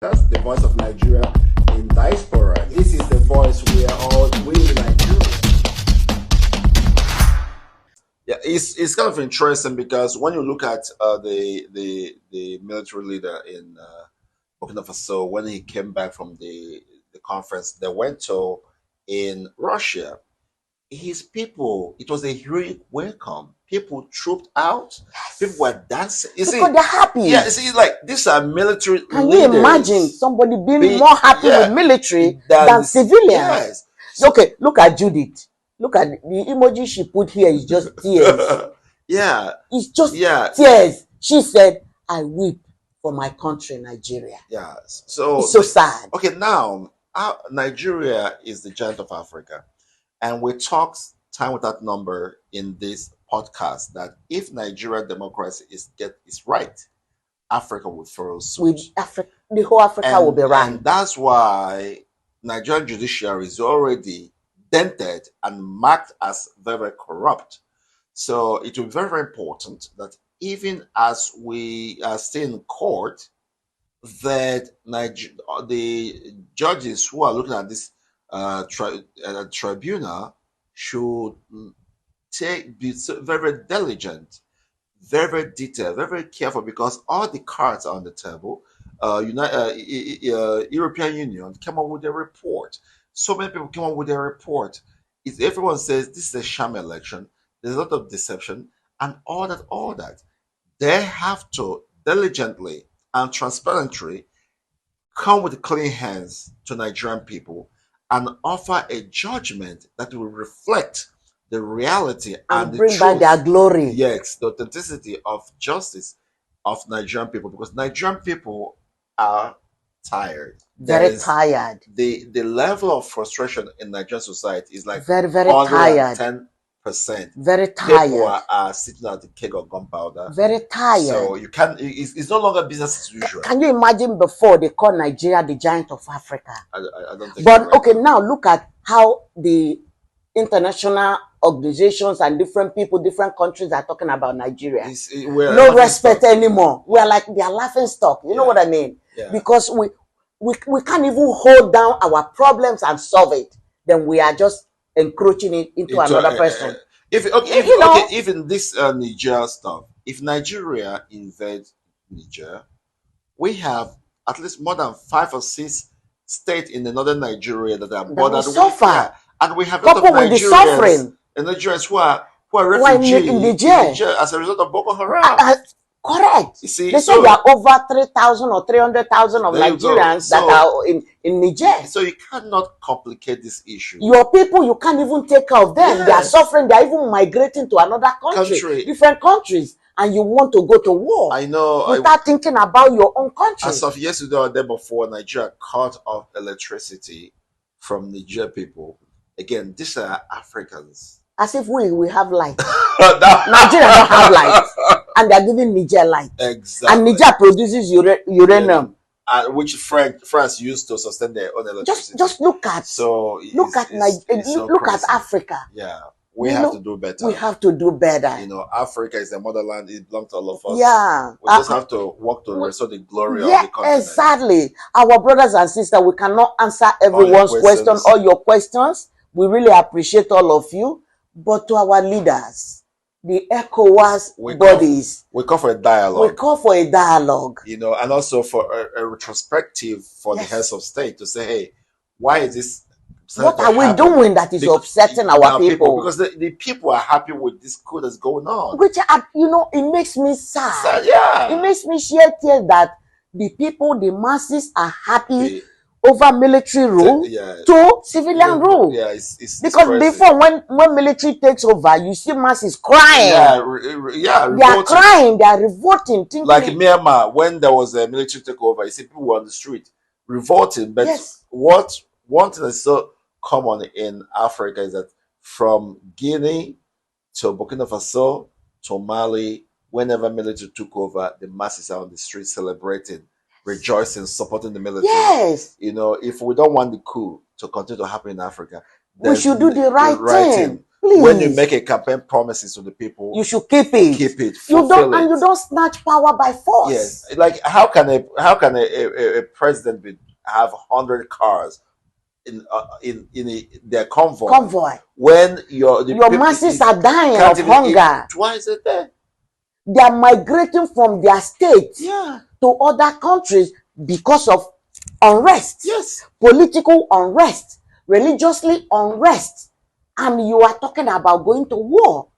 That's the voice of Nigeria in diaspora. This is the voice we are all really Nigerians. Yeah, it's kind of interesting because when you look at the military leader in Burkina Faso when he came back from the conference they went to in Russia, his people, it was a heroic welcome. People trooped out. People were dancing. You see, Because they're happy. yeah, you see, like these are military Can leaders. you imagine somebody being more happy with military than civilians? Yes. Okay, look at Judith. Look at the emoji she put here is just tears. Yeah. It's just tears. She said, I weep for my country, Nigeria. Yes. So it's so sad. Okay, now Nigeria is the giant of Africa. And we talked time without number in this podcast that if Nigeria democracy is right, Africa will follow suit. The whole Africa will be right. And that's why Nigerian judiciary is already dented and marked as very, very corrupt. So it will be very, very important that even as we are still in court, that the judges who are looking at this tribunal should be very, very diligent, very, very detailed, very, very careful, because all the cards are on the table. European Union came up with a report. So many people came up with a report. If everyone says this is a sham election, there's a lot of deception and all that. They have to diligently and transparently come with clean hands to Nigerian people and offer a judgment that will reflect the reality and the bring truth, back their glory. Yes, the authenticity of justice of Nigerian people, because Nigerian people are tired. Very tired. The level of frustration in Nigerian society is like very, very tired. 10%. Very tired. People are sitting at the keg of gunpowder. Very tired. So you can't. It's no longer business as usual. Can you imagine before they called Nigeria the giant of Africa? I don't think. But okay, now look at how the international organizations and different people, different countries are talking about Nigeria. No respect anymore. We're like their laughing stock. You know what I mean? Yeah. Because we can't even hold down our problems and solve it. Then we are just encroaching it into another person. If in this Niger stuff, if Nigeria invades Niger, we have at least more than 5 or 6 states in the northern Nigeria that are bordered with. Yeah. And we have a lot of Nigerians who are refugees in Niger as a result of Boko Haram. Correct. You see, they say there are over 3,000 or 300,000 of Nigerians that are in Niger. So you cannot complicate this issue. Your people, you can't even take care of them. Yes. They are suffering. They are even migrating to another country, different countries, and you want to go to war. I know. Without thinking about your own country. As of yesterday or the day before, Nigeria cut off electricity from Niger people. Again, these are Africans. As if we have light. Nigeria don't have light. And they're giving Niger light. Exactly. And Niger produces uranium. Which France used to sustain their own electricity. Just look at Africa. Yeah. We have to do better. We have to do better. You know, Africa is the motherland. It belongs to all of us. Yeah. We just have to work to restore the glory of the continent. Exactly. Our brothers and sisters, we cannot answer everyone's question, all your questions. We really appreciate all of you. But to our leaders, the ECOWAS bodies, we call for a dialogue. We call for a dialogue. You know, and also for a retrospective for the heads of state to say, hey, why is this? What are we doing that is upsetting our people? Because the people are happy with this coup that's going on. Which, it makes me sad. Yeah. It makes me shed tears that the people, the masses are happy over military rule to civilian rule. Yeah, it's because crazy. Before when military takes over, you see masses crying. Yeah, they are crying, they are revolting. Like Myanmar, when there was a military takeover, you see people were on the street revolting. But one thing that's so common in Africa is that from Guinea to Burkina Faso to Mali, whenever military took over, the masses are on the street celebrating, rejoicing, supporting the military. Yes. You know, if we don't want the coup to continue to happen in Africa, we should do the right thing. Please. When you make a campaign promises to the people, you should keep it. Keep it. You don't snatch power by force. Yes. Like how can a president have 100 cars in their convoy when your masses are dying of hunger? Twice a day. They are migrating from their states to other countries because of unrest. Yes. Political unrest, religiously unrest. And you are talking about going to war.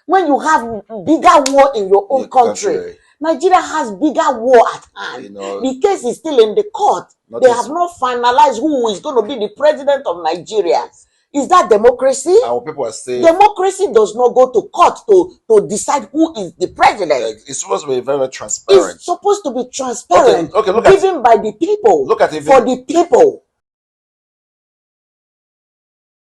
When you have bigger war in your own country. Nigeria has bigger war at hand. The case is still in the court. They have not finalized who is going to be the president of Nigeria. Yes. Is that democracy? Our people are saying democracy does not go to court to decide who is the president. It's supposed to be very transparent. It's supposed to be transparent. Okay, given by the people. Look at it. For the people.